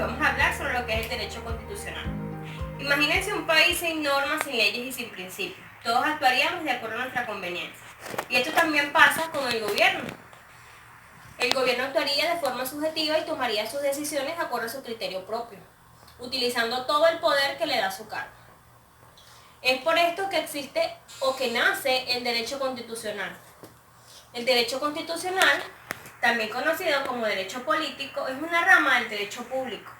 vamos a hablar sobre lo que es el derecho constitucional. Imagínense un país sin normas, sin leyes y sin principios. Todos actuaríamos de acuerdo a nuestra conveniencia. Y esto también pasa con el gobierno. El gobierno actuaría de forma subjetiva y tomaría sus decisiones de acuerdo a su criterio propio, utilizando todo el poder que le da su cargo. Es por esto que existe o que nace el derecho constitucional. El derecho constitucional, también conocido como derecho político, es una rama del derecho público,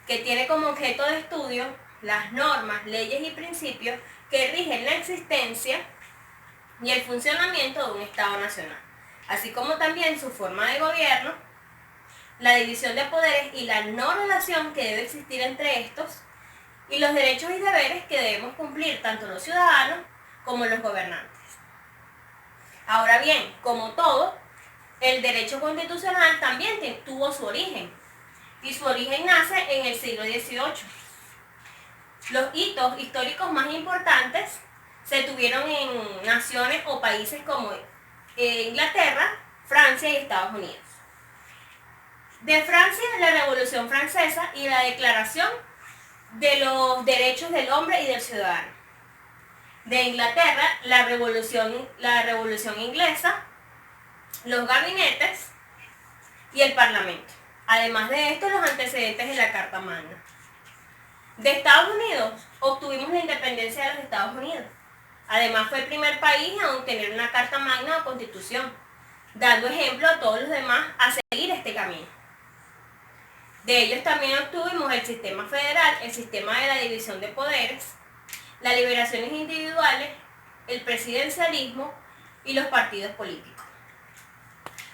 que tiene como objeto de estudio las normas, leyes y principios que rigen la existencia y el funcionamiento de un Estado nacional, así como también su forma de gobierno, la división de poderes y la no relación que debe existir entre estos, y los derechos y deberes que debemos cumplir tanto los ciudadanos como los gobernantes. Ahora bien, como todo, el derecho constitucional también tuvo su origen, y su origen nace en el siglo XVIII. Los hitos históricos más importantes se tuvieron en naciones o países como Inglaterra, Francia y Estados Unidos. De Francia, la Revolución Francesa y la Declaración de los Derechos del Hombre y del Ciudadano. De Inglaterra, la Revolución Inglesa, los gabinetes y el Parlamento. Además de esto, los antecedentes de la Carta Magna. De Estados Unidos, obtuvimos la independencia de los Estados Unidos. Además, fue el primer país a obtener una Carta Magna o Constitución, dando ejemplo a todos los demás a seguir este camino. De ellos también obtuvimos el sistema federal, el sistema de la división de poderes, las liberaciones individuales, el presidencialismo y los partidos políticos.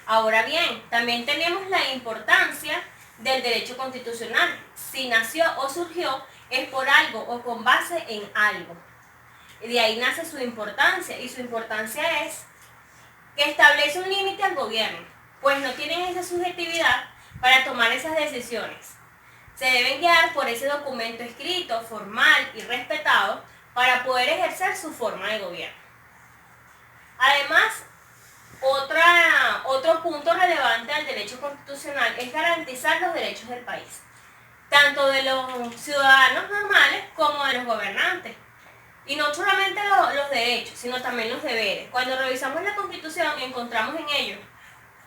Ahora bien, también tenemos la importancia del derecho constitucional. Si nació o surgió, es por algo o con base en algo. Y de ahí nace su importancia, y su importancia es que establece un límite al gobierno, pues no tienen esa subjetividad para tomar esas decisiones. Se deben guiar por ese documento escrito, formal y respetado para poder ejercer su forma de gobierno. Además, otro punto relevante del derecho constitucional es garantizar los derechos del país, tanto de los ciudadanos normales como de los gobernantes. Y no solamente los derechos, sino también los deberes. Cuando revisamos la Constitución, encontramos en ello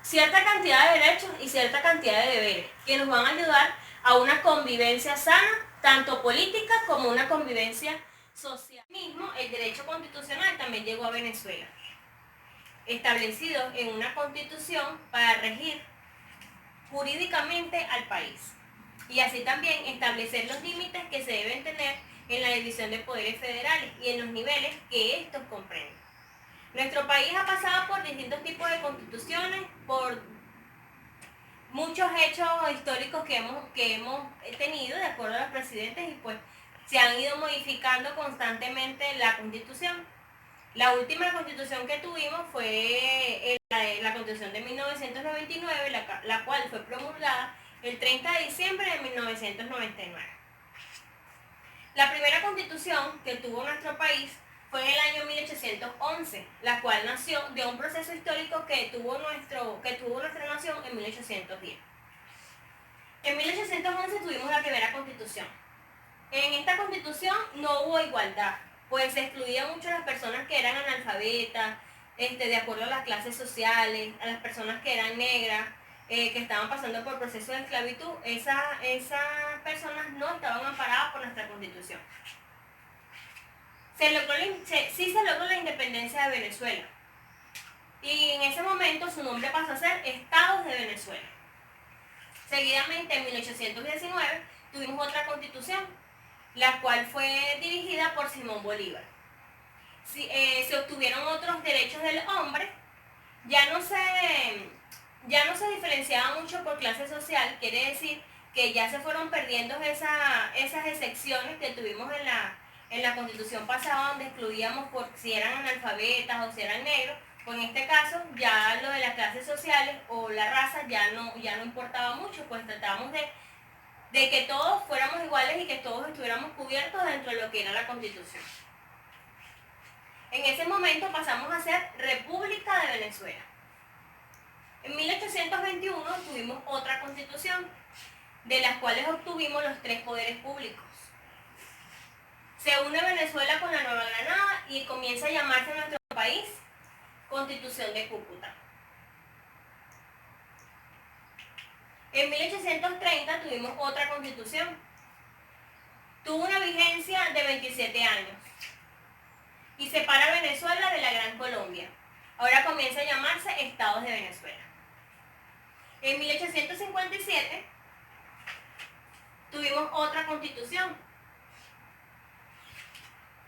cierta cantidad de derechos y cierta cantidad de deberes que nos van a ayudar a una convivencia sana, tanto política como una convivencia social. Mismo, el derecho constitucional también llegó a Venezuela, establecido en una constitución para regir jurídicamente al país, y así también establecer los límites que se deben tener en la división de poderes federales y en los niveles que estos comprenden. Nuestro país ha pasado por distintos tipos de constituciones, por muchos hechos históricos que hemos tenido de acuerdo a los presidentes, y pues se han ido modificando constantemente la constitución. La última constitución que tuvimos fue la constitución de 1999, la cual fue promulgada el 30 de diciembre de 1999. La primera constitución que tuvo nuestro país fue en el año 1811, la cual nació de un proceso histórico que tuvo nuestra nación en 1810. En 1811 tuvimos la primera constitución. En esta constitución no hubo igualdad, pues se excluían mucho a las personas que eran analfabetas, de acuerdo a las clases sociales, a las personas que eran negras, que estaban pasando por procesos de esclavitud. Esas personas no estaban amparadas por nuestra constitución. Sí se logró la independencia de Venezuela, y en ese momento su nombre pasó a ser Estados de Venezuela. Seguidamente, en 1819, tuvimos otra constitución, la cual fue dirigida por Simón Bolívar. Se obtuvieron otros derechos del hombre, ya no se diferenciaba mucho por clase social, quiere decir que ya se fueron perdiendo esas excepciones que tuvimos en la constitución pasada, donde excluíamos por si eran analfabetas o si eran negros. Pues en este caso ya lo de las clases sociales o la raza ya no importaba mucho, pues tratamos de que todos fuéramos iguales y que todos estuviéramos cubiertos dentro de lo que era la constitución. En ese momento pasamos a ser República de Venezuela. En 1821 tuvimos otra constitución, de las cuales obtuvimos los 3 poderes públicos. Se une Venezuela con la Nueva Granada y comienza a llamarse nuestro país Constitución de Cúcuta. En 1830 tuvimos otra constitución. Tuvo una vigencia de 27 años y separa a Venezuela de la Gran Colombia. Ahora comienza a llamarse Estados de Venezuela. En 1857 tuvimos otra constitución.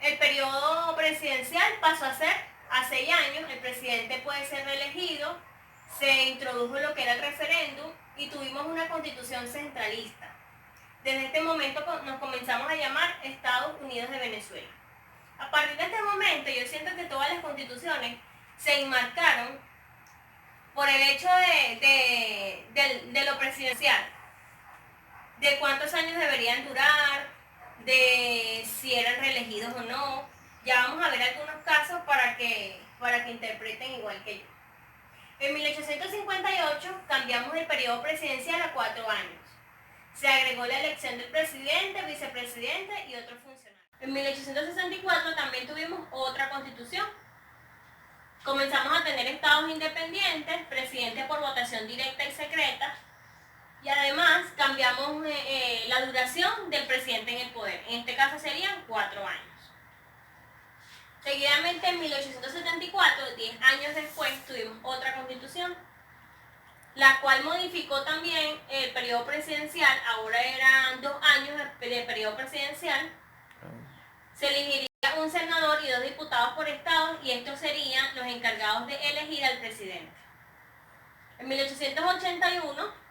El periodo presidencial pasó a ser a 6 años, el presidente puede ser reelegido, se introdujo lo que era el referéndum y tuvimos una constitución centralista. Desde este momento nos comenzamos a llamar Estados Unidos de Venezuela. A partir de este momento yo siento que todas las constituciones se enmarcaron por el hecho de lo presidencial, de cuántos años deberían durar, de si eran reelegidos o no. Ya vamos a ver algunos casos para que interpreten igual que yo. En 1858 cambiamos el periodo presidencial a 4 años. Se agregó la elección del presidente, vicepresidente y otros funcionarios. En 1864 también tuvimos otra constitución. Comenzamos a tener estados independientes, presidente por votación directa y secreta, y además cambiamos la duración del presidente en el poder. En este caso serían 4 años. Seguidamente en 1874, 10 años después, tuvimos otra constitución, la cual modificó también el periodo presidencial. Ahora eran 2 años de periodo presidencial. Se elegiría un senador y 2 diputados por estado, y estos serían los encargados de elegir al presidente. En 1881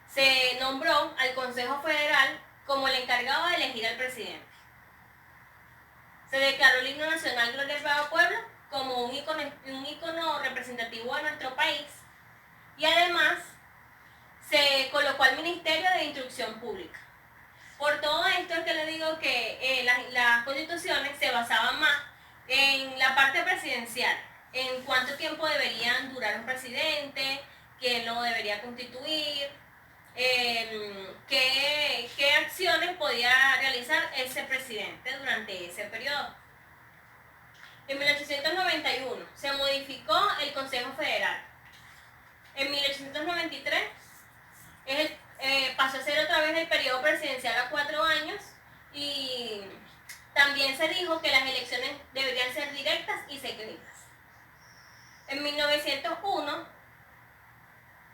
se nombró al Consejo Federal como el encargado de elegir al presidente. Se declaró el himno nacional Gloria al Bravo Pueblo como un ícono representativo de nuestro país, y además se colocó al Ministerio de Instrucción Pública. Por todo esto es que le digo que las constituciones se basaban más en la parte presidencial, en cuánto tiempo deberían durar un presidente, quién lo debería constituir, qué acciones podía realizar ese presidente durante ese periodo. En 1891 se modificó el Consejo Federal. En 1893 pasó a ser otra vez el periodo presidencial a 4 años, y también se dijo que las elecciones deberían ser directas y secretas. En 1901,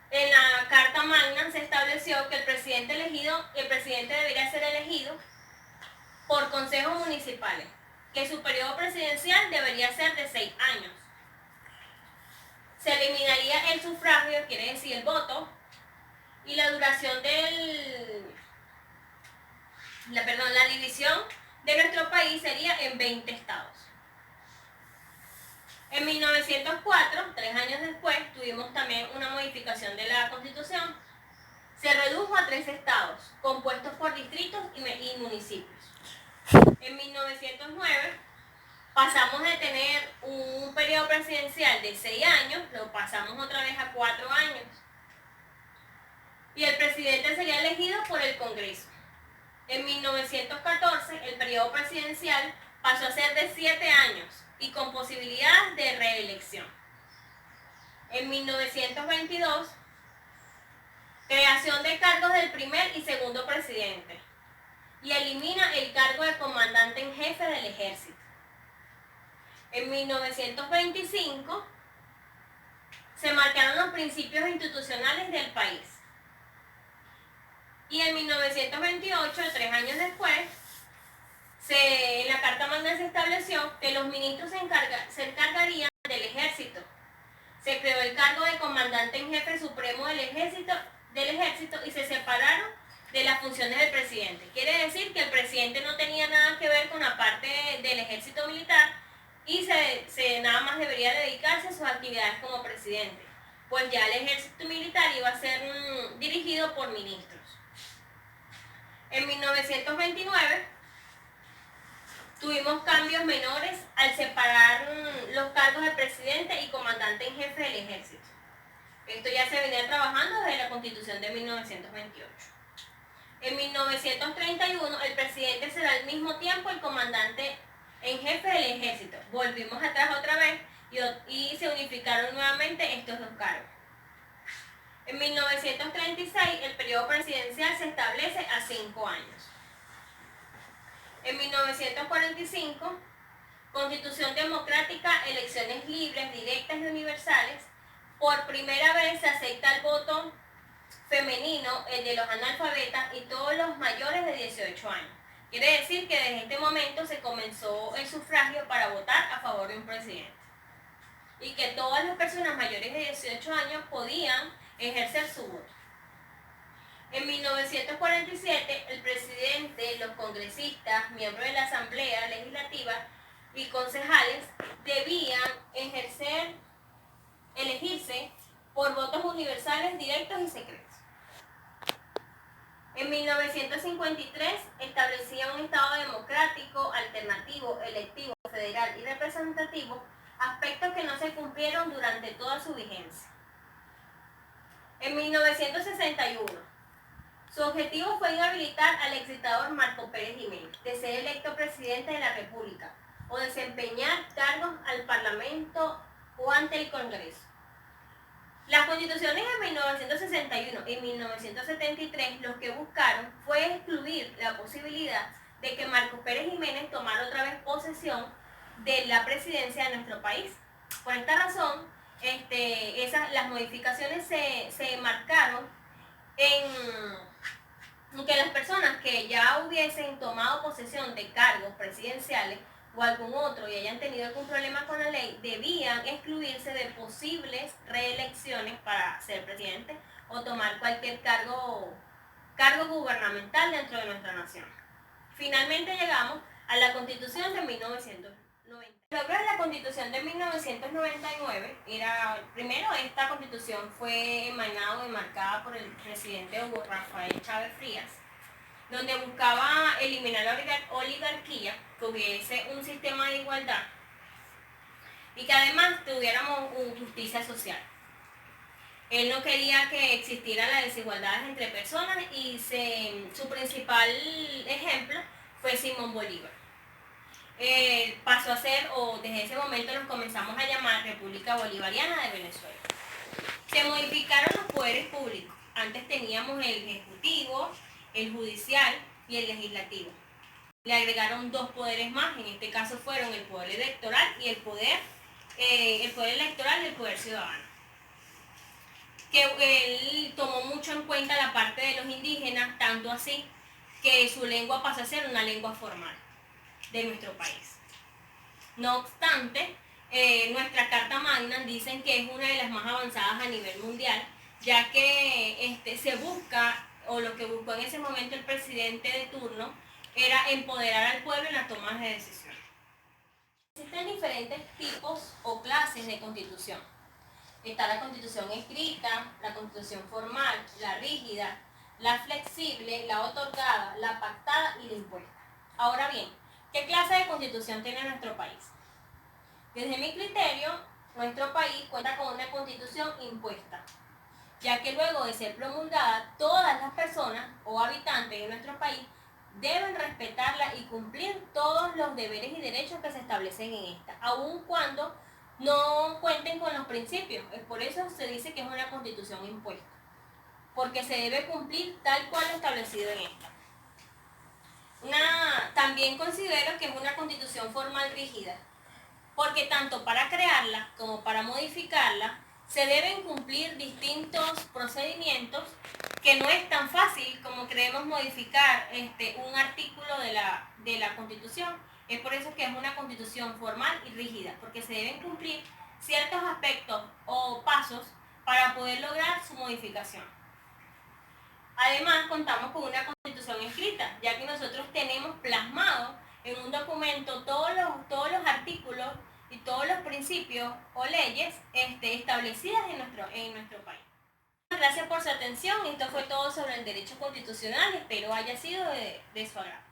en la Carta Magna se estableció que el presidente debería ser elegido por consejos municipales, que su periodo presidencial debería ser de 6 años. Se eliminaría el sufragio, quiere decir el voto, y la duración la división de nuestro país sería en 20 estados. En 1904, 3 años después, tuvimos también una modificación de la Constitución. Se redujo a 3 estados, compuestos por distritos y municipios. En 1909, pasamos de tener un periodo presidencial de 6 años, lo pasamos otra vez a 4 años. Y el presidente sería elegido por el Congreso. En 1914, el periodo presidencial pasó a ser de 7 años y con posibilidad de reelección. En 1922, creación de cargos del primer y segundo presidente, y elimina el cargo de comandante en jefe del ejército. En 1925, se marcaron los principios institucionales del país. Y en 1928, 3 años después, en la Carta Magna se estableció que los ministros se encargarían del ejército. Se creó el cargo de comandante en jefe supremo del ejército y se separaron de las funciones del presidente. Quiere decir que el presidente no tenía nada que ver con la parte del ejército militar, y nada más debería dedicarse a sus actividades como presidente, pues ya el ejército militar iba a ser dirigido por ministros. En 1929 tuvimos cambios menores al separar los cargos de presidente y comandante en jefe del ejército. Esto ya se venía trabajando desde la Constitución de 1928. En 1931, el presidente será al mismo tiempo el comandante en jefe del ejército. Volvimos atrás otra vez y se unificaron nuevamente estos dos cargos. En 1936, el periodo presidencial se establece a 5 años. En 1945, Constitución democrática, elecciones libres, directas y universales. Por primera vez se acepta el voto femenino, el de los analfabetas y todos los mayores de 18 años. Quiere decir que desde este momento se comenzó el sufragio para votar a favor de un presidente. Y que todas las personas mayores de 18 años podían ejercer su voto. En 1947, el presidente, los congresistas, miembros de la Asamblea Legislativa y concejales debían elegirse por votos universales, directos y secretos. En 1953 establecía un Estado democrático, alternativo, electivo, federal y representativo, aspectos que no se cumplieron durante toda su vigencia. En 1961, su objetivo fue inhabilitar al exdictador Marcos Pérez Jiménez de ser electo presidente de la República o desempeñar cargos al Parlamento o ante el Congreso. Las constituciones de 1961 y 1973 lo que buscaron fue excluir la posibilidad de que Marcos Pérez Jiménez tomara otra vez posesión de la presidencia de nuestro país. Por esta razón, las modificaciones se marcaron en que las personas que ya hubiesen tomado posesión de cargos presidenciales o algún otro y hayan tenido algún problema con la ley, debían excluirse de posibles reelecciones para ser presidente o tomar cualquier cargo gubernamental dentro de nuestra nación. Finalmente llegamos a la Constitución de 1990. El logro de la Constitución de 1999 era, primero, esta Constitución fue emanada y marcada por el presidente Hugo Rafael Chávez Frías, donde buscaba eliminar la oligarquía, que hubiese un sistema de igualdad y que además tuviéramos justicia social. Él no quería que existieran las desigualdades entre personas y su principal ejemplo fue Simón Bolívar. Pasó a ser, o desde ese momento nos comenzamos a llamar República Bolivariana de Venezuela. Se modificaron los poderes públicos. Antes teníamos el ejecutivo, el judicial y el legislativo. Le agregaron 2 poderes más, en este caso fueron el poder electoral y el poder electoral y el poder ciudadano. Que él tomó mucho en cuenta la parte de los indígenas, tanto así que su lengua pasó a ser una lengua formal de nuestro país. No obstante, nuestra Carta Magna dicen que es una de las más avanzadas a nivel mundial, ya que se busca, o lo que buscó en ese momento el presidente de turno, era empoderar al pueblo en las tomas de decisiones. Existen diferentes tipos o clases de constitución. Está la constitución escrita, la constitución formal, la rígida, la flexible, la otorgada, la pactada y la impuesta. Ahora bien, ¿qué clase de constitución tiene nuestro país? Desde mi criterio, nuestro país cuenta con una constitución impuesta, ya que luego de ser promulgada, todas las personas o habitantes de nuestro país deben respetarla y cumplir todos los deberes y derechos que se establecen en esta, aun cuando no cuenten con los principios. Por eso se dice que es una constitución impuesta, porque se debe cumplir tal cual lo establecido en esta. También considero que es una constitución formal rígida, porque tanto para crearla como para modificarla se deben cumplir distintos procedimientos, que no es tan fácil como creemos modificar un artículo de la Constitución. Es por eso que es una constitución formal y rígida, porque se deben cumplir ciertos aspectos o pasos para poder lograr su modificación. Además, contamos con una constitución escrita, ya que nosotros tenemos plasmado en un documento todos los artículos y todos los principios o leyes establecidas en nuestro país. Gracias por su atención. Esto fue todo sobre el derecho constitucional. Espero haya sido de su agrado.